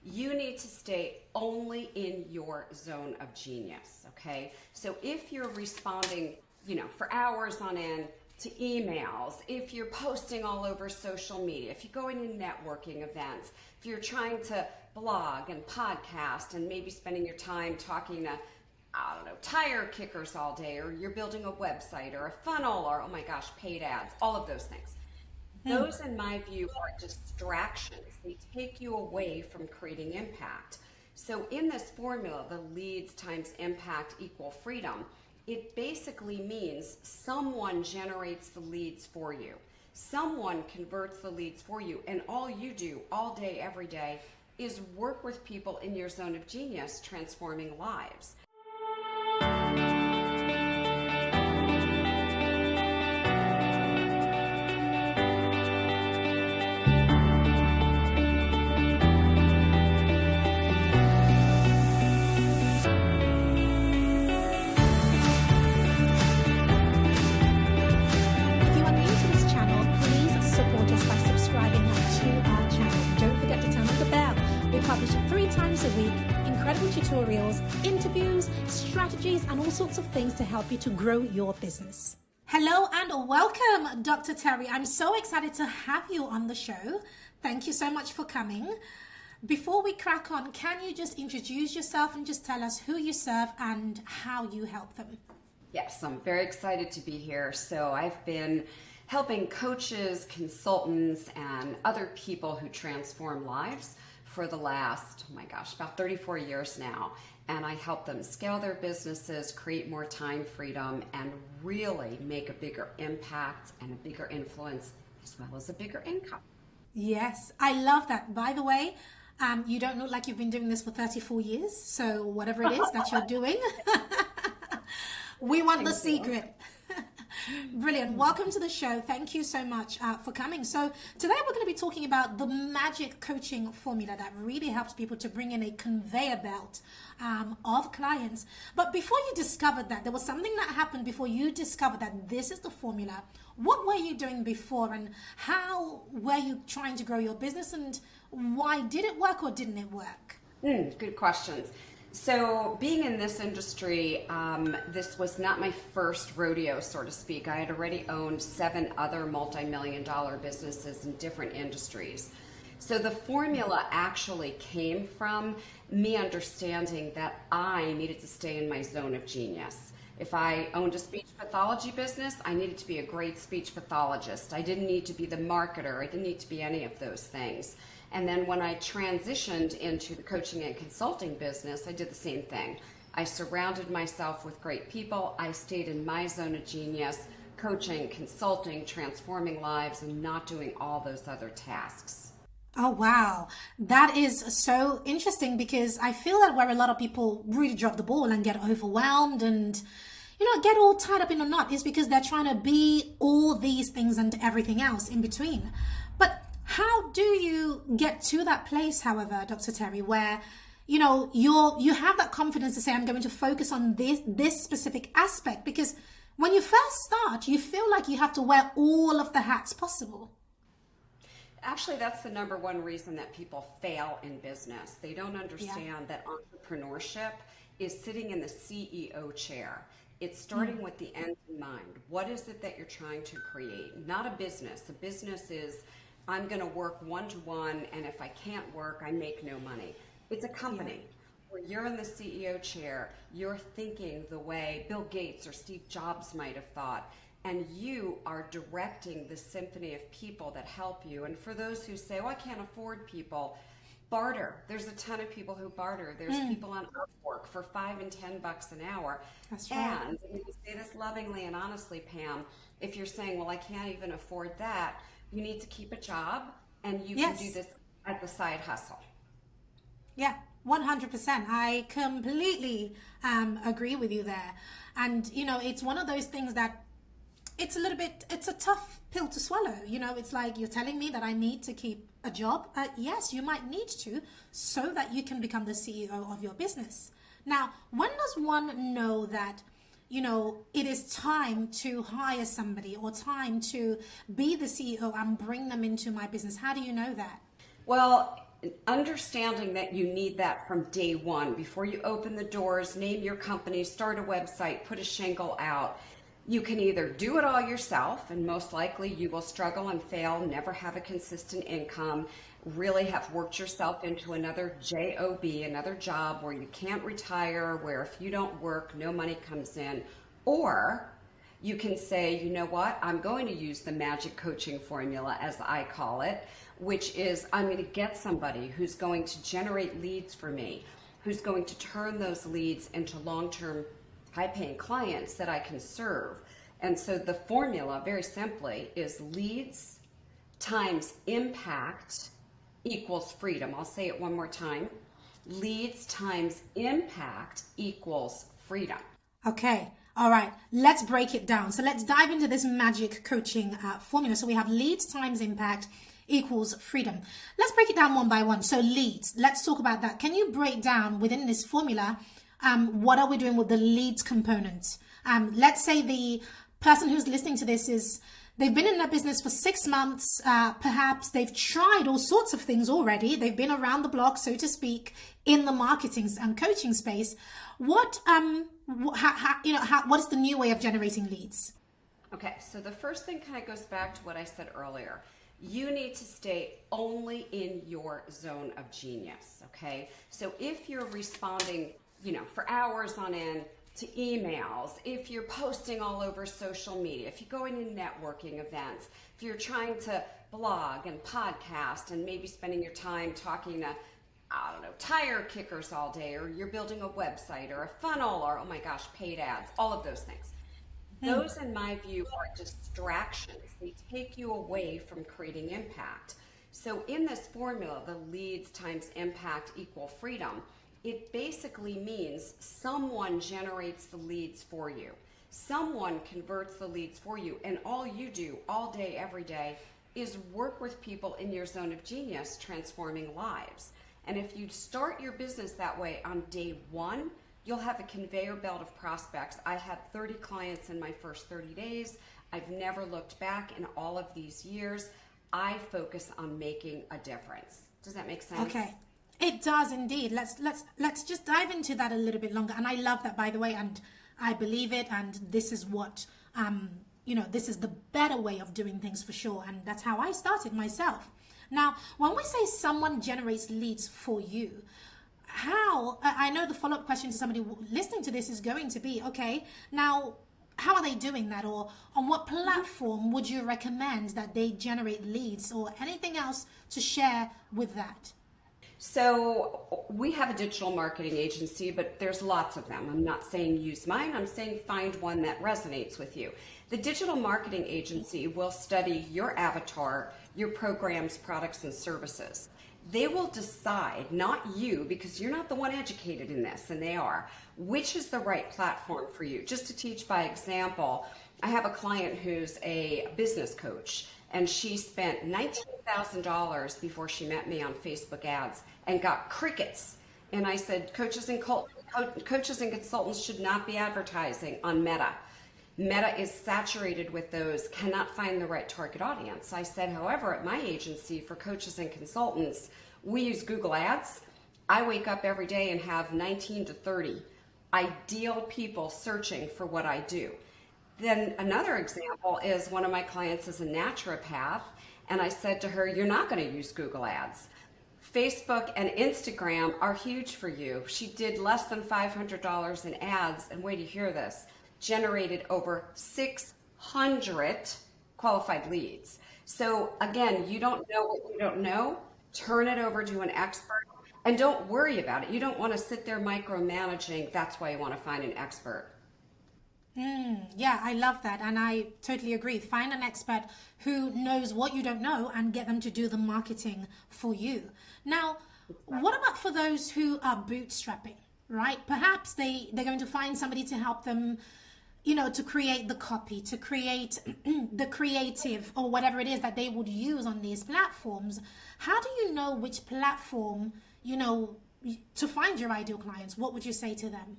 you need to stay only in your zone of genius, okay? So if you're responding, for hours on end to emails, if you're posting all over social media, if you're going to networking events, if you're trying to blog and podcast and maybe spending your time talking to, tire kickers all day, or you're building a website or a funnel or, oh my gosh, paid ads, all of those things. Those, in my view, are distractions. They take you away from creating impact. So in this formula, the leads times impact equal freedom, it basically means someone generates the leads for you. Someone converts the leads for you. And all you do all day, every day, is work with people in your zone of genius, transforming lives. Tutorials, interviews, strategies, and all sorts of things to help you to grow your business. Hello and welcome, Dr. Terri. I'm so excited to have you on the show. Thank you so much for coming. Before we crack on, can you just introduce yourself and just tell us who you serve and how you help them? Yes, I'm very excited to be here. So I've been helping coaches, consultants, and other people who transform lives for the last, about 34 years now. And I help them scale their businesses, create more time freedom, and really make a bigger impact and a bigger influence, as well as a bigger income. Yes, I love that. By the way, you don't look like you've been doing this for 34 years. So whatever it is that you're doing, we want the secret. Brilliant. Welcome to the show. Thank you so much for coming. So today we're going to be talking about the magic coaching formula that really helps people to bring in a conveyor belt of clients. But before you discovered that, there was something that happened before you discovered that this is the formula. What were you doing before, and how were you trying to grow your business, and why did it work or didn't it work? Good questions. So being in this industry, this was not my first rodeo, so to speak. I had already owned 7 other multi-million-dollar businesses in different industries. So the formula actually came from me understanding that I needed to stay in my zone of genius. If I owned a speech pathology business, I needed to be a great speech pathologist. I didn't need to be the marketer. I didn't need to be any of those things. And then when I transitioned into the coaching and consulting business, I did the same thing. I surrounded myself with great people. I stayed in my zone of genius, coaching, consulting, transforming lives, and not doing all those other tasks. Oh, wow. That is so interesting, because I feel that where a lot of people really drop the ball and get overwhelmed and, get all tied up in a knot is because they're trying to be all these things and everything else in between. But how do you get to that place, however, Dr. Terri, where, you have that confidence to say, I'm going to focus on this specific aspect? Because when you first start, you feel like you have to wear all of the hats possible. Actually, that's the number one reason that people fail in business. They don't understand that entrepreneurship is sitting in the CEO chair. It's starting with the end in mind. What is it that you're trying to create? Not a business. A business is, I'm going to work one-to-one, and if I can't work, I make no money. It's a company where you're in the CEO chair, you're thinking the way Bill Gates or Steve Jobs might have thought, and you are directing the symphony of people that help you. And for those who say, I can't afford people, barter. There's a ton of people who barter. There's people on Upwork for $5 and $10 an hour. That's right. And we say this lovingly and honestly, Pam, if you're saying, I can't even afford that, you need to keep a job, and you can do this at the side hustle. Yeah, 100%. I completely agree with you there. And, it's one of those things that it's a tough pill to swallow. It's like, you're telling me that I need to keep a job. Yes, you might need to, so that you can become the CEO of your business. Now, when does one know that, it is time to hire somebody or time to be the CEO and bring them into my business? How do you know that? Well, understanding that you need that from day one. Before you open the doors, name your company, start a website, put a shingle out. You can either do it all yourself, and most likely you will struggle and fail, never have a consistent income, really have worked yourself into another job, another job where you can't retire, where if you don't work, no money comes in. Or you can say, you know what, I'm going to use the magic coaching formula, as I call it, which is I'm going to get somebody who's going to generate leads for me, who's going to turn those leads into long-term high-paying clients that I can serve. And so the formula, very simply, is leads times impact equals freedom. I'll say it one more time. Leads times impact equals freedom. Okay. All right. Let's break it down. So let's dive into this magic coaching formula. So we have leads times impact equals freedom. Let's break it down one by one. So leads, let's talk about that. Can you break down within this formula, what are we doing with the leads component? Let's say the person who's listening to this they've been in their business for 6 months. Perhaps they've tried all sorts of things already. They've been around the block, so to speak, in the marketing and coaching space. What is the new way of generating leads? Okay, so the first thing kind of goes back to what I said earlier. You need to stay only in your zone of genius, okay? So if you're responding, for hours on end to emails, if you're posting all over social media, if you're going to networking events, if you're trying to blog and podcast and maybe spending your time talking to, tire kickers all day, or you're building a website or a funnel or, oh my gosh, paid ads, all of those things. Those, in my view, are distractions. They take you away from creating impact. So in this formula, the leads times impact equal freedom, it basically means someone generates the leads for you. Someone converts the leads for you. And all you do all day, every day, is work with people in your zone of genius, transforming lives. And if you start your business that way on day one, you'll have a conveyor belt of prospects. I had 30 clients in my first 30 days. I've never looked back in all of these years. I focus on making a difference. Does that make sense? Okay. It does indeed. Let's just dive into that a little bit longer. And I love that, by the way, and I believe it. And this is what, this is the better way of doing things for sure. And that's how I started myself. Now, when we say someone generates leads for you, I know the follow-up question to somebody listening to this is going to be, okay, now, how are they doing that? Or on what platform would you recommend that they generate leads, or anything else to share with that? So we have a digital marketing agency, but there's lots of them. I'm not saying use mine. I'm saying find one that resonates with you. The digital marketing agency will study your avatar, your programs, products, and services. They will decide, not you, because you're not the one educated in this, and they are, which is the right platform for you. Just to teach by example, I have a client who's a business coach, and she spent $19,000 before she met me on Facebook ads and got crickets. And I said, coaches and consultants should not be advertising on Meta. Meta is saturated with those, cannot find the right target audience. I said, however, at my agency for coaches and consultants, we use Google Ads. I wake up every day and have 19 to 30 ideal people searching for what I do. Then another example is one of my clients is a naturopath, and I said to her, you're not going to use Google Ads. Facebook and Instagram are huge for you. She did less than $500 in ads, and wait to hear this, generated over 600 qualified leads. So again, you don't know what you don't know, turn it over to an expert, and don't worry about it. You don't want to sit there micromanaging. That's why you want to find an expert. Yeah, I love that. And I totally agree. Find an expert who knows what you don't know and get them to do the marketing for you. Now, what about for those who are bootstrapping, right? Perhaps they're going to find somebody to help them, to create the copy, to create the creative or whatever it is that they would use on these platforms. How do you know which platform, to find your ideal clients? What would you say to them?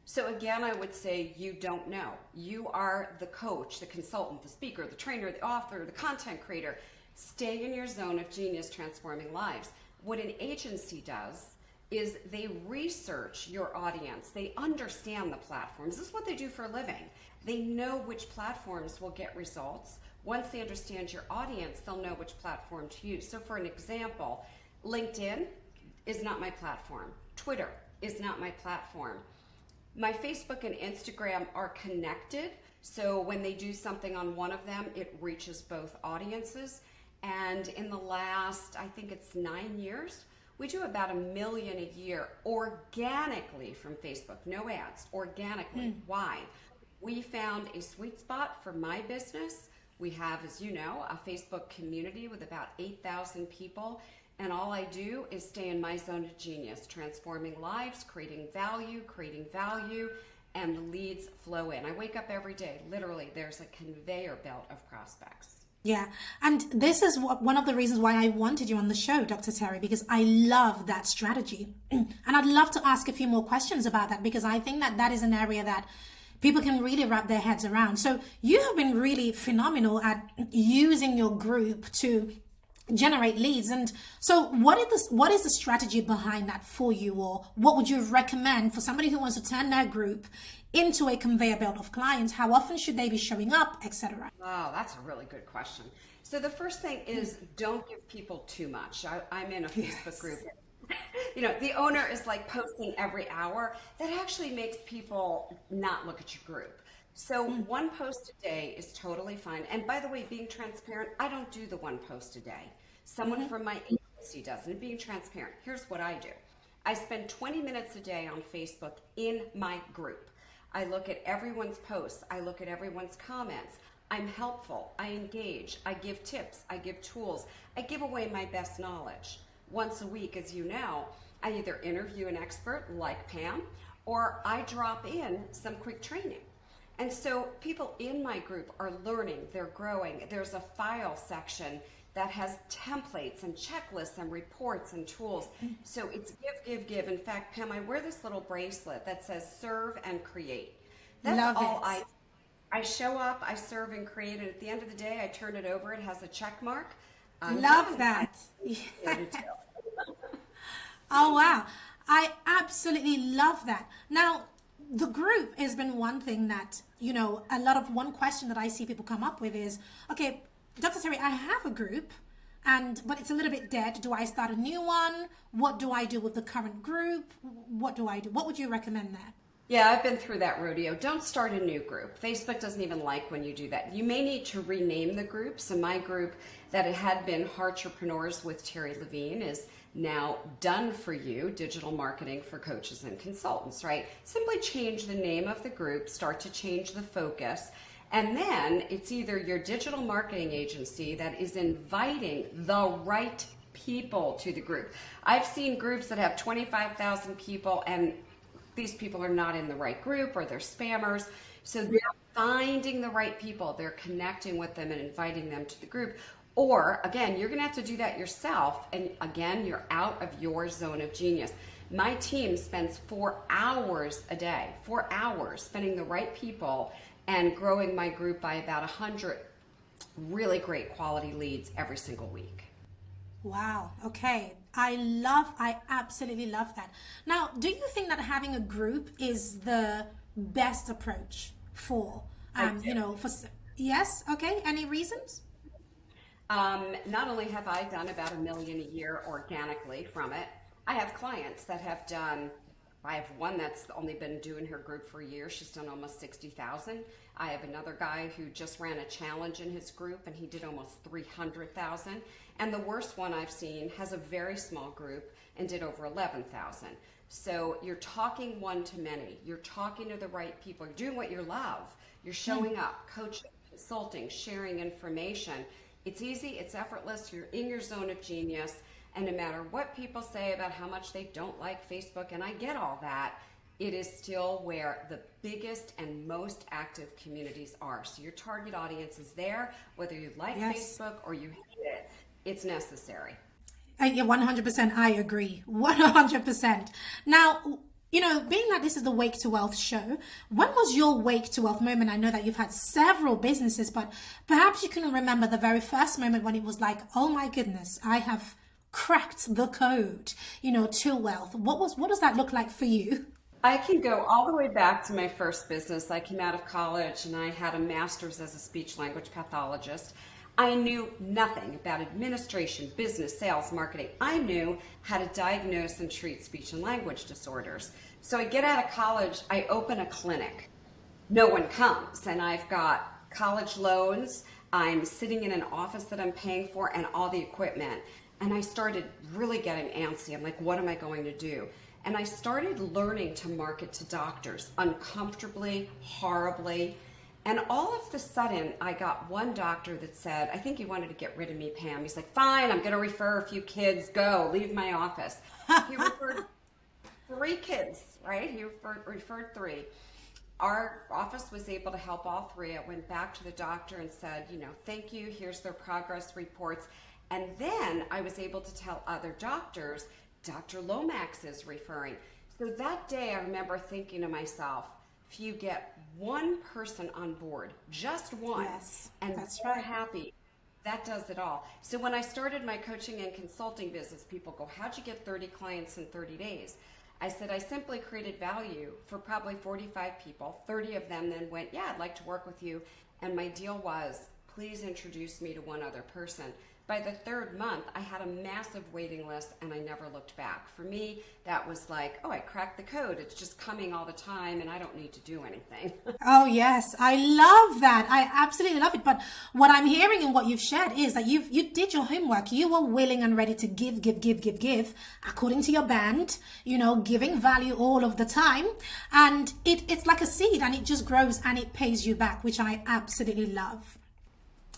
So again, I would say you don't know. You are the coach, the consultant, the speaker, the trainer, the author, the content creator. Stay in your zone of genius, transforming lives. What an agency does is they research your audience. They understand the platforms. This is what they do for a living. They know which platforms will get results. Once they understand your audience, they'll know which platform to use. So for an example, LinkedIn is not my platform. Twitter is not my platform. My Facebook and Instagram are connected. So when they do something on one of them, it reaches both audiences. And in the last, I think it's 9 years, we do about 1 million a year organically from Facebook, no ads, organically. Why? We found a sweet spot for my business. We have, as you know, a Facebook community with about 8,000 people. And all I do is stay in my zone of genius, transforming lives, creating value, and the leads flow in. I wake up every day, literally, there's a conveyor belt of prospects. Yeah, and this is one of the reasons why I wanted you on the show, Dr. Terri, because I love that strategy. And I'd love to ask a few more questions about that, because I think that that is an area that people can really wrap their heads around. So you have been really phenomenal at using your group to generate leads. And so what is the strategy behind that for you, or what would you recommend for somebody who wants to turn their group into a conveyor belt of clients? How often should they be showing up, etc.? Oh, that's a really good question. So the first thing is, don't give people too much. I'm in a Facebook group. You know, the owner is like posting every hour. That actually makes people not look at your group. So one post a day is totally fine. And by the way, being transparent, I don't do the one post a day. Someone from my agency does. And being transparent, here's what I do. I spend 20 minutes a day on Facebook in my group. I look at everyone's posts. I look at everyone's comments. I'm helpful. I engage. I give tips. I give tools. I give away my best knowledge. Once a week, as you know, I either interview an expert like Pam, or I drop in some quick training. And so people in my group are learning, they're growing. There's a file section that has templates and checklists and reports and tools. So it's give. In fact, Pam, I wear this little bracelet that says serve and create. That's Love all it. I show up, I serve and create, and at the end of the day, I turn it over. It has a check mark. Love that. Oh, wow. I absolutely love that. Now, the group has been one thing that, you know, one question that I see people come up with is, okay, Dr. Terri, I have a group, but it's a little bit dead. Do I start a new one? What do I do with the current group? What do I do? What would you recommend there? Yeah, I've been through that rodeo. Don't start a new group. Facebook doesn't even like when you do that. You may need to rename the group. So my group that it had been Heartrepreneurs with Terri Levine is now Done For You, Digital Marketing for Coaches and Consultants, right? Simply change the name of the group, start to change the focus, and then it's either your digital marketing agency that is inviting the right people to the group. I've seen groups that have 25,000 people and these people are not in the right group, or they're spammers. So they're finding the right people, they're connecting with them and inviting them to the group. Or again, you're gonna have to do that yourself. And again, you're out of your zone of genius. My team spends 4 hours a day, 4 hours spending the right people and growing my group by about 100 really great quality leads every single week. Wow. Okay. I absolutely love that. Now, do you think that having a group is the best approach for, yes? Okay. Any reasons? Not only have I done about 1 million a year organically from it, I have clients that have done, I have one that's only been doing her group for a year. She's done almost 60,000. I have another guy who just ran a challenge in his group and he did almost 300,000. And the worst one I've seen has a very small group and did over 11,000. So you're talking one to many. You're talking to the right people. You're doing what you love. You're showing up, coaching, consulting, sharing information. It's easy, it's effortless. You're in your zone of genius. And no matter what people say about how much they don't like Facebook, and I get all that, it is still where the biggest and most active communities are. So your target audience is there, whether you like Facebook or you hate it, it's necessary. Yeah, 100%. I agree. 100%. Now, you know, being that this is the Wake to Wealth show, when was your Wake to Wealth moment? I know that you've had several businesses, but perhaps you can remember the very first moment when it was like, oh my goodness, I have cracked the code, to wealth. What does that look like for you? I can go all the way back to my first business. I came out of college and I had a master's as a speech language pathologist. I knew nothing about administration, business, sales, marketing. I knew how to diagnose and treat speech and language disorders. So I get out of college, I open a clinic. No one comes, and I've got college loans. I'm sitting in an office that I'm paying for and all the equipment. And I started really getting antsy. I'm like, what am I going to do? And I started learning to market to doctors uncomfortably, horribly. And all of a sudden, I got one doctor that said, I think he wanted to get rid of me, Pam. He's like, fine, I'm going to refer a few kids. Go, leave my office. He referred 3 kids, right? He referred 3. Our office was able to help all 3. I went back to the doctor and said, thank you. Here's their progress reports. And then I was able to tell other doctors, Dr. Lomax is referring. So that day I remember thinking to myself, if you get one person on board, just one, Yes, and that's they're right. happy, that does it all. So when I started my coaching and consulting business, people go, how'd you get 30 clients in 30 days? I said, I simply created value for probably 45 people. 30 of them then went, yeah, I'd like to work with you. And my deal was, please introduce me to one other person. By the 3rd month, I had a massive waiting list and I never looked back. For me, that was like, oh, I cracked the code. It's just coming all the time and I don't need to do anything. Oh, yes. I love that. I absolutely love it. But what I'm hearing and what you've shared is that you did your homework. You were willing and ready to give, according to your band, giving value all of the time. And it's like a seed and it just grows and it pays you back, which I absolutely love.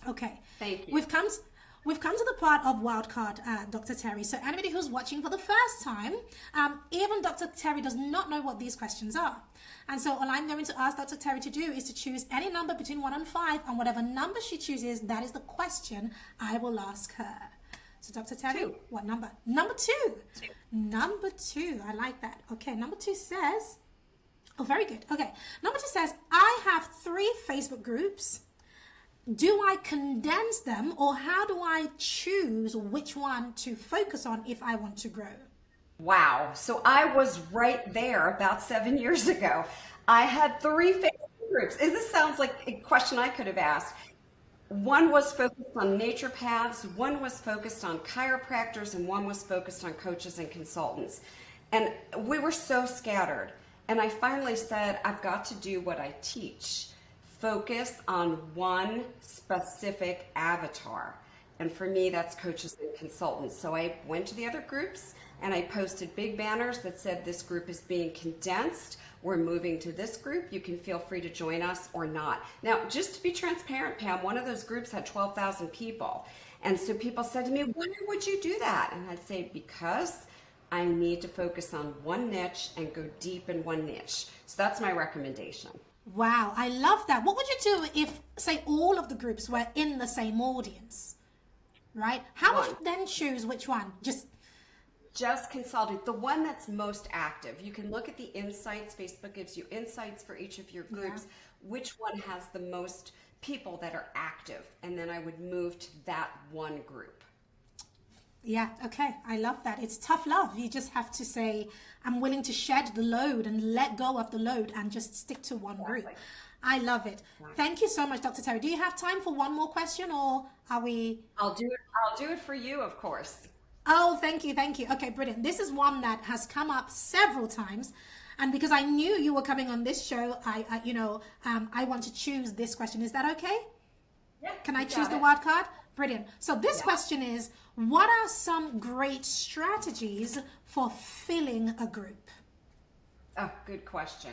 Okay. Thank you. We've come to the part of wildcard, Dr. Terri. So anybody who's watching for the first time, even Dr. Terri does not know what these questions are. And so all I'm going to ask Dr. Terri to do is to choose any number between 1 and 5, and whatever number she chooses, that is the question I will ask her. So Dr. Terri, 2. what number? Number 2. 2. Number 2. I like that. Okay, number 2 says, oh, very good. Okay, number 2 says, I have 3 Facebook groups. Do I condense them, or how do I choose which one to focus on if I want to grow? Wow. So I was right there about 7 years ago. I had 3 Facebook groups. This sounds like a question I could have asked. One was focused on naturopaths, one was focused on chiropractors, and one was focused on coaches and consultants. And we were so scattered. And I finally said, I've got to do what I teach. Focus on one specific avatar. And for me, that's coaches and consultants. So I went to the other groups and I posted big banners that said this group is being condensed. We're moving to this group. You can feel free to join us or not. Now, just to be transparent, Pam, one of those groups had 12,000 people. And so people said to me, why would you do that? And I'd say, because I need to focus on one niche and go deep in one niche. So that's my recommendation. Wow, I love that. What would you do if, say, all of the groups were in the same audience, right? How would you then choose which one? Just consulting, the one that's most active. You can look at the insights. Facebook gives you insights for each of your groups. Yeah. Which one has the most people that are active? And then I would move to that one group. Yeah, okay. I love that. It's tough love. You just have to say, I'm willing to shed the load and let go of the load and just stick to one group. I love it. Thank you so much, Dr. Terri. Do you have time for one more question, or are we? I'll do it for you, of course. Oh, thank you. Okay, brilliant. This is one that has come up several times. And because I knew you were coming on this show, I want to choose this question. Is that okay? Yeah. Can I choose the wild card? Brilliant. So this question is, what are some great strategies for filling a group? Oh, good question.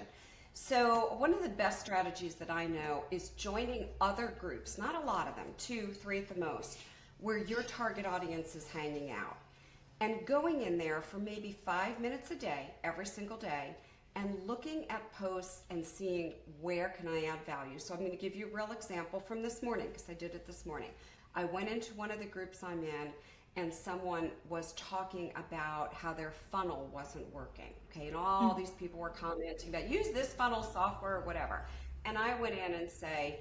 So one of the best strategies that I know is joining other groups, not a lot of them, 2, 3 at the most, where your target audience is hanging out. And going in there for maybe 5 minutes a day, every single day, and looking at posts and seeing where can I add value. So I'm going to give you a real example from this morning, because I did it this morning. I went into one of the groups I'm in, and someone was talking about how their funnel wasn't working. Okay, and all these people were commenting about use this funnel software or whatever. And I went in and say,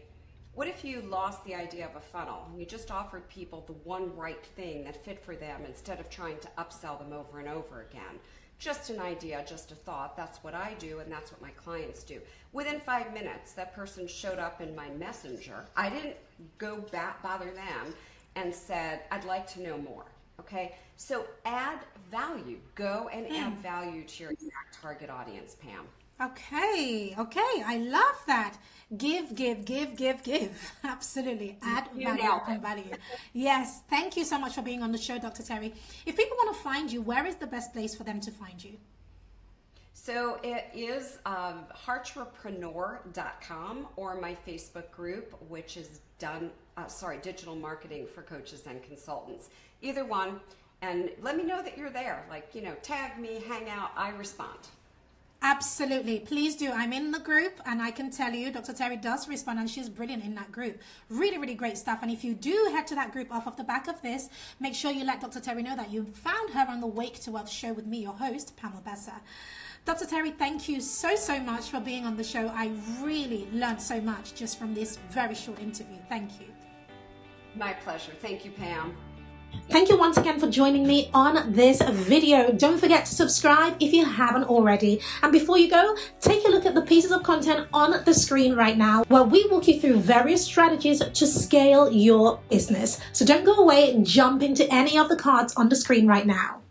What if you lost the idea of a funnel and you just offered people the one right thing that fit for them instead of trying to upsell them over and over again? Just an idea, just a thought. That's what I do, and that's what my clients do. Within 5 minutes, that person showed up in my messenger. I didn't go bother them and said, I'd like to know more. Okay, so add value. Go and add value to your exact target audience, Pam. Okay, I love that. Give. Absolutely. Add value and value. Yes, thank you so much for being on the show, Dr. Terri. If people want to find you, where is the best place for them to find you? So it is heartrepreneur.com or my Facebook group, which is digital marketing for coaches and consultants. Either one, and let me know that you're there. Tag me, hang out, I respond. Absolutely. Please do. I'm in the group and I can tell you Dr. Terri does respond and she's brilliant in that group. Really, really great stuff. And if you do head to that group off the back of this, make sure you let Dr. Terri know that you found her on the Wake to Wealth show with me, your host, Pamela Besser. Dr. Terri, thank you so much for being on the show. I really learned so much just from this very short interview. Thank you. My pleasure. Thank you, Pam. Thank you once again for joining me on this video. Don't forget to subscribe if you haven't already. And before you go, take a look at the pieces of content on the screen right now where we walk you through various strategies to scale your business. So don't go away, jump into any of the cards on the screen right now.